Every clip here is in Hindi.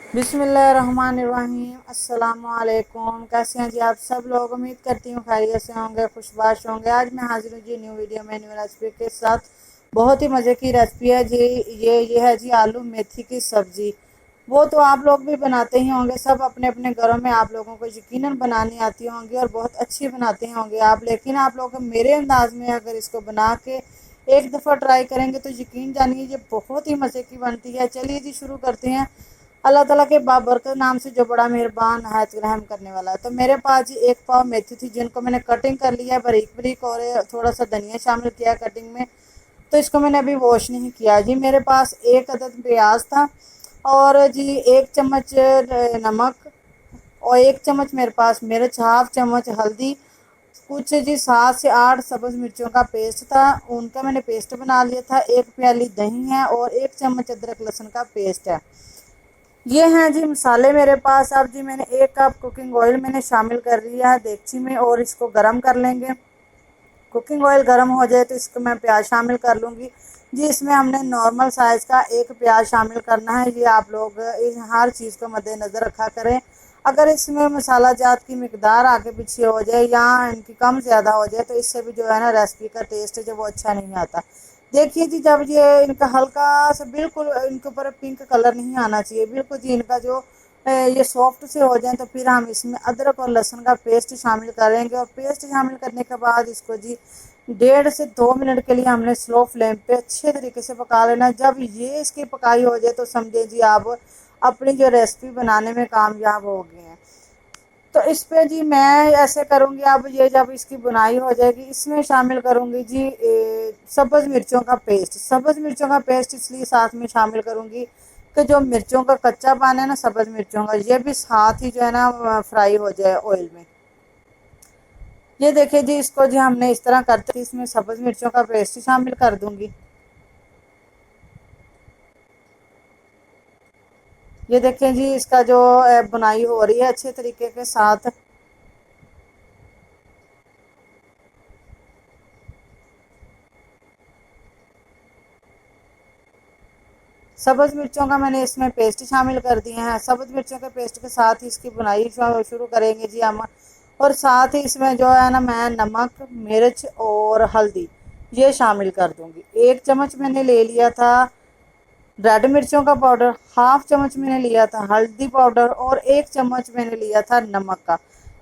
बिस्मिल्लाहिर्रहमानिर्रहीम। अस्सलामुअलैकुम। कैसे हैं जी आप सब लोग? उम्मीद करती हूँ खैरियत से होंगे, खुशबाश होंगे। आज मैं हाजिर हूँ जी न्यू वीडियो में, न्यू रेसिपी के साथ। बहुत ही मज़े की रेसिपी है जी। ये है जी आलू मेथी की सब्ज़ी। वो तो आप लोग भी बनाते ही होंगे, सब अपने अपने घरों में आप लोगों को यकीनन बनानी आती होंगी और बहुत अच्छी बनाते होंगे आप। लेकिन आप लोग मेरे अंदाज में अगर इसको बना के एक दफ़ा ट्राई करेंगे तो यकीन जानिए ये बहुत ही मज़े की बनती है। चलिए जी शुरू करते हैं। अल्लाह ताला के बाबरकत नाम से जो बड़ा मेहरबान नहायत रहम करने वाला है। तो मेरे पास जी एक पाव मेथी थी जिनको मैंने कटिंग कर लिया है बारीक बारीक, और थोड़ा सा धनिया शामिल किया कटिंग में। तो इसको मैंने अभी वॉश नहीं किया जी। मेरे पास एक अदद प्याज था, और जी एक चम्मच नमक, और एक चम्मच मेरे पास मिर्च, हाफ चम्मच हल्दी, कुछ जी 7 से 8 सब्ज़ मिर्चों का पेस्ट था, उनका मैंने पेस्ट बना लिया था। एक प्याली दही है और एक चम्मच अदरक लहसुन का पेस्ट है। ये हैं जी मसाले मेरे पास। अब जी मैंने 1 कप कुकिंग ऑयल मैंने शामिल कर लिया है देगची में, और इसको गरम कर लेंगे। कुकिंग ऑयल गर्म हो जाए तो इसको मैं प्याज शामिल कर लूँगी जी। इसमें हमने नॉर्मल साइज़ का एक प्याज शामिल करना है। ये आप लोग इस हर चीज़ को मद्देनज़र रखा करें। अगर इसमें मसाला जात की मिकदार आगे पीछे हो जाए या इनकी कम ज़्यादा हो जाए तो इससे भी जो है ना रेसिपी का टेस्ट जो वो अच्छा नहीं आता। देखिए जी, जब ये इनका हल्का सा बिल्कुल इनके ऊपर पिंक कलर नहीं आना चाहिए, बिल्कुल जी इनका जो ये सॉफ्ट से हो जाएं तो फिर हम इसमें अदरक और लहसुन का पेस्ट शामिल करेंगे। और पेस्ट शामिल करने के बाद इसको जी 1.5 से 2 मिनट के लिए हमने स्लो फ्लेम पे अच्छे तरीके से पका लेना। जब ये इसकी पकाई हो जाए तो समझे जी आप अपनी जो रेसिपी बनाने में कामयाब हो गए हैं। तो इस पे जी मैं ऐसे करूँगी, अब ये जब इसकी बुनाई हो जाएगी इसमें शामिल करूँगी जी सब्ज़ मिर्चों का पेस्ट। सब्ज़ मिर्चों का पेस्ट इसलिए साथ में शामिल करूँगी कि जो मिर्चों का कच्चा पान है ना सब्ज़ मिर्चों का, ये भी साथ ही जो है ना फ्राई हो जाए ऑयल में। ये देखिए जी, इसको जी हमने इस तरह करते इसमें सब्ज़ मिर्चों का पेस्ट शामिल कर दूँगी। ये देखें जी, इसका जो बुनाई हो रही है अच्छे तरीके के साथ। सब्ज़ मिर्चों का मैंने इसमें पेस्ट शामिल कर दिए हैं। सब्ज़ मिर्चों के पेस्ट के साथ ही इसकी बुनाई शुरू करेंगे जी हम। और साथ ही इसमें जो है ना मैं नमक, मिर्च और हल्दी ये शामिल कर दूंगी। 1 चम्मच मैंने ले लिया था रेड मिर्चों का पाउडर, हाफ चम्मच मैंने लिया था हल्दी पाउडर, और 1 चम्मच मैंने लिया था नमक का।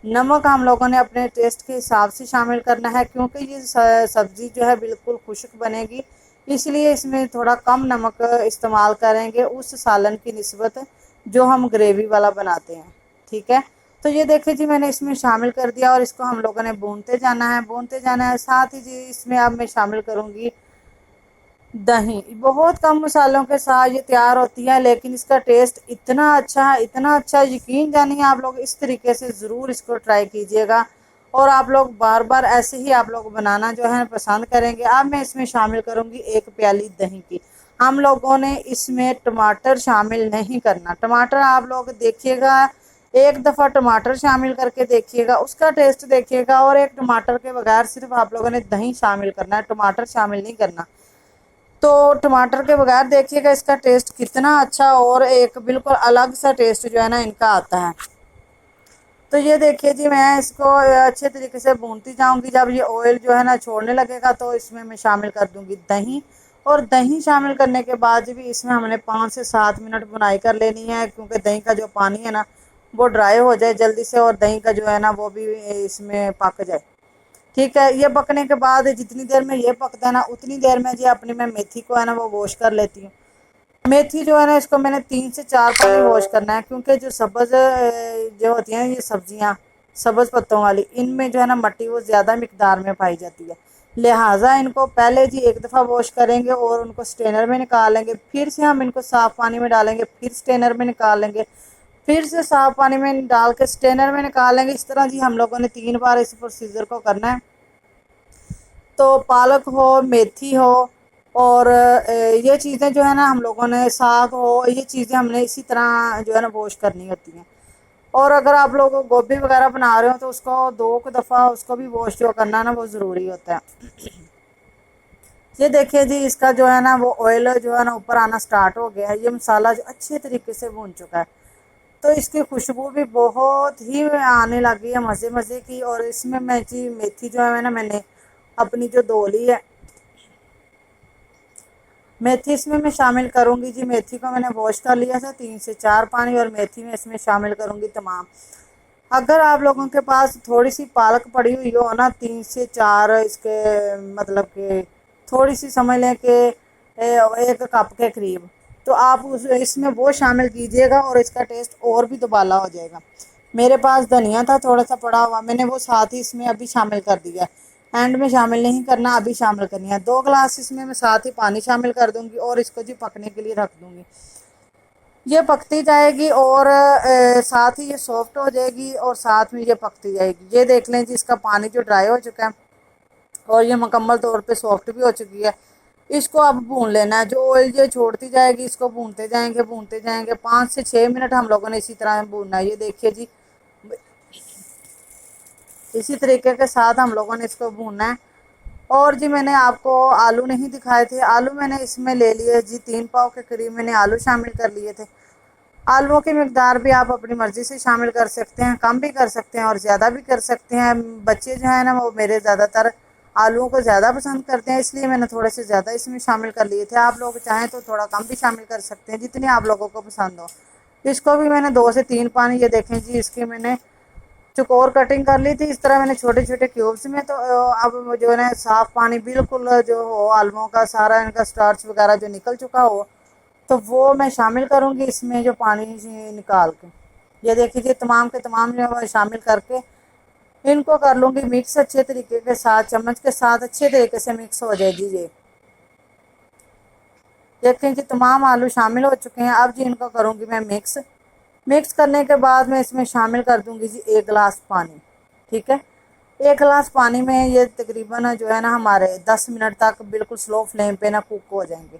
नमक हम लोगों ने अपने टेस्ट के हिसाब से शामिल करना है, क्योंकि ये सब्ज़ी जो है बिल्कुल खुश्क बनेगी, इसलिए इसमें थोड़ा कम नमक इस्तेमाल करेंगे उस सालन की निस्बत जो हम ग्रेवी वाला बनाते हैं। ठीक है। तो ये देखिए जी मैंने इसमें शामिल कर दिया, और इसको हम लोगों ने भूनते जाना है। साथ ही जी इसमें अब मैं शामिल करूँगी दही। बहुत कम मसालों के साथ ये तैयार होती है, लेकिन इसका टेस्ट इतना अच्छा है, इतना अच्छा, यकीन जानिए आप लोग इस तरीके से ज़रूर इसको ट्राई कीजिएगा, और आप लोग बार बार ऐसे ही आप लोग बनाना जो है पसंद करेंगे। अब मैं इसमें शामिल करूँगी 1 प्याली दही की। हम लोगों ने इसमें टमाटर शामिल नहीं करना। टमाटर आप लोग देखिएगा, एक दफ़ा टमाटर शामिल करके देखिएगा, उसका टेस्ट देखिएगा, और एक टमाटर के बगैर सिर्फ आप लोगों ने दही शामिल करना है, टमाटर शामिल नहीं करना। तो टमाटर के बगैर देखिएगा इसका टेस्ट कितना अच्छा, और एक बिल्कुल अलग सा टेस्ट जो है ना इनका आता है। तो ये देखिए जी मैं इसको अच्छे तरीके से भूनती जाऊंगी। जब ये ऑयल जो है ना छोड़ने लगेगा तो इसमें मैं शामिल कर दूंगी दही। और दही शामिल करने के बाद भी इसमें हमने 5 से 7 मिनट बुनाई कर लेनी है, क्योंकि दही का जो पानी है ना वो ड्राई हो जाए जल्दी से, और दही का जो है ना वो भी इसमें पक जाए। ठीक है। ये पकने के बाद जितनी देर में ये पकता है ना उतनी देर में जी अपनी मैं मेथी को है ना वो वॉश कर लेती हूँ। मेथी जो है ना इसको मैंने 3 से 4 पानी वॉश करना है, क्योंकि जो सब्ज़ जो होती हैं ये सब्जियाँ सब्ज़ पत्तों वाली, इनमें जो है ना मट्टी वो ज़्यादा मिकदार में पाई जाती है। लिहाजा इनको पहले जी एक दफ़ा वॉश करेंगे और उनको स्ट्रेनर में निकालेंगे, फिर से हम इनको साफ़ पानी में डालेंगे, फिर स्ट्रेनर में निकालेंगे, फिर से साफ़ पानी में डाल के स्ट्रेनर में निकालेंगे। इस तरह जी हम लोगों ने 3 बार इस प्रोसीजर को करना है। तो पालक हो, मेथी हो, और ये चीज़ें जो है ना हम लोगों ने, साग हो, ये चीज़ें हमने इसी तरह जो है ना वॉश करनी होती हैं। और अगर आप लोग गोभी वगैरह बना रहे हो तो उसको 2 दफ़ा उसको भी वॉश जो करना ना वो ज़रूरी होता है। ये देखिए जी, इसका जो है ना वो ऑयल जो है ना ऊपर आना स्टार्ट हो गया है। ये मसाला जो अच्छे तरीके से भून चुका है। तो इसकी खुशबू भी बहुत ही आने लगी है मज़े मज़े की। और इसमें मैं जी मेथी जो है ना मैंने अपनी जो धो ली है, मेथी इसमें मैं शामिल करूँगी जी। मेथी को मैंने वॉश कर लिया था 3 से 4 पानी, और मेथी में इसमें शामिल करूँगी तमाम। अगर आप लोगों के पास थोड़ी सी पालक पड़ी हुई हो ना, 3 से 4 इसके मतलब कि थोड़ी सी समझ लें कि 1 कप के करीब, तो आप उस इसमें वो शामिल कीजिएगा और इसका टेस्ट और भी दुबाला हो जाएगा। मेरे पास धनिया था थोड़ा सा पड़ा हुआ, मैंने वो साथ ही इसमें अभी शामिल कर दिया। एंड में शामिल नहीं करना, अभी शामिल करनी है। 2 गिलास इसमें मैं साथ ही पानी शामिल कर दूंगी और इसको जी पकने के लिए रख दूंगी। ये पकती जाएगी और साथ ही ये सॉफ्ट हो जाएगी और साथ में ये पकती जाएगी। ये देख लें जी, इसका पानी जो ड्राई हो चुका है और ये मुकम्मल तौर पे सॉफ्ट भी हो चुकी है। इसको अब भून लेना है। जो ऑयल ये छोड़ती जाएगी इसको भूनते जाएंगे 5 से 6 मिनट हम लोगों ने इसी तरह भूनना है। ये देखिए जी, इसी तरीके के साथ हम लोगों ने इसको भूनना है। और जी मैंने आपको आलू नहीं दिखाए थे, आलू मैंने इसमें ले लिए जी 3 पाव के करीब मैंने आलू शामिल कर लिए थे। आलूओं की मिकदार भी आप अपनी मर्ज़ी से शामिल कर सकते हैं, कम भी कर सकते हैं और ज़्यादा भी कर सकते हैं। बच्चे जो है ना वो मेरे ज़्यादातर आलूओं को ज़्यादा पसंद करते हैं, इसलिए मैंने थोड़े से ज़्यादा इसमें शामिल कर लिए थे। आप लोग चाहें तो थोड़ा कम भी शामिल कर सकते हैं, जितने आप लोगों को पसंद हो। इसको भी मैंने 2 से 3 पानी, ये देखें जी, इसकी मैंने चौकोर कटिंग कर ली थी इस तरह मैंने छोटे छोटे क्यूब्स में। तो अब जो है ना साफ़ पानी बिल्कुल जो हो आलूओं का सारा इनका स्टार्च वगैरह जो निकल चुका हो, तो वो मैं शामिल करूँगी इसमें जो पानी निकाल के। ये देखिए तमाम के तमाम जो है शामिल करके इनको कर लूँगी मिक्स अच्छे तरीके के साथ, चम्मच के साथ अच्छे तरीके से मिक्स हो जाएगी। ये देखें जी तमाम आलू शामिल हो चुके हैं। अब जी इनको करूँगी मैं मिक्स। मिक्स करने के बाद मैं इसमें शामिल कर दूँगी जी 1 गिलास पानी। ठीक है, 1 गिलास पानी में ये तकरीबन जो है ना हमारे 10 मिनट तक बिल्कुल स्लो फ्लेम पे ना कुक हो जाएंगे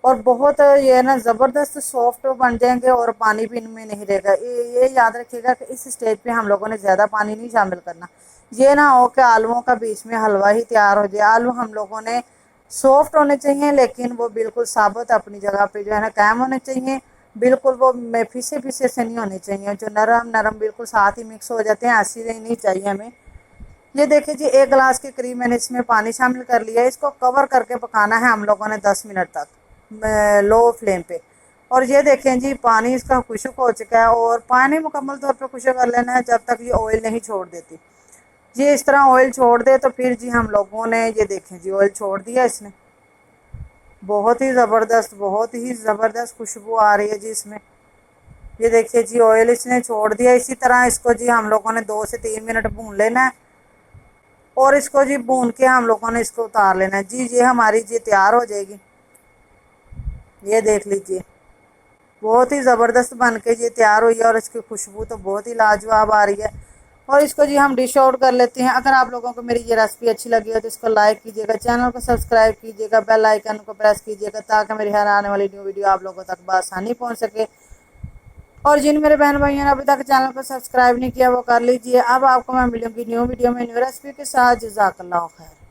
और बहुत ये है ना ज़बरदस्त सॉफ्ट बन जाएंगे और पानी भी इनमें नहीं रहेगा। ये याद रखिएगा कि इस स्टेज पे हम लोगों ने ज़्यादा पानी नहीं शामिल करना। ये ना हो कि आलूओं का बीच में हलवा ही तैयार हो जाए। आलू हम लोगों ने सॉफ्ट होने चाहिए लेकिन वो बिल्कुल साबुत अपनी जगह पे जो है ना कायम होने चाहिए। बिल्कुल वो में पीसे पीसे से नहीं होने चाहिए, जो नरम नरम बिल्कुल साथ ही मिक्स हो जाते हैं, ऐसी नहीं चाहिए हमें। ये देखिए जी 1 गिलास के करीब मैंने इसमें पानी शामिल कर लिया है। इसको कवर करके पकाना है हम लोगों ने 10 मिनट तक लो फ्लेम पे। और ये देखें जी पानी इसका खुश्क हो चुका है और पानी मुकम्मल तौर पे खुश्क कर लेना है जब तक ये ऑयल नहीं छोड़ देती। ये इस तरह ऑयल छोड़ दे तो फिर जी हम लोगों ने ये देखें जी ऑयल छोड़ दिया इसने। बहुत ही ज़बरदस्त खुशबू आ रही है जी इसमें। ये देखिए जी ऑयल इसने छोड़ दिया। इसी तरह इसको जी हम लोगों ने 2 से 3 मिनट भून लेना है और इसको जी भून के हम लोगों ने इसको उतार लेना है जी। ये हमारी जी तैयार हो जाएगी। ये देख लीजिए बहुत ही ज़बरदस्त बन के ये तैयार हुई है और इसकी खुशबू तो बहुत ही लाजवाब आ रही है। और इसको जी हम डिश आउट कर लेते हैं। अगर आप लोगों को मेरी ये रेसिपी अच्छी लगी हो तो इसको लाइक कीजिएगा, चैनल को सब्सक्राइब कीजिएगा, बेल आइकन को प्रेस कीजिएगा ताकि मेरी हर आने वाली न्यू वीडियो आप लोगों तक बआसानी पहुंच सके। और जिन मेरे बहन भाइयों ने अभी तक चैनल को सब्सक्राइब नहीं किया वो कर लीजिए। अब आपको मैं मिलूंगी न्यू वीडियो में न्यू रेसिपी के साथ। जज़ाकल्लाह खैर।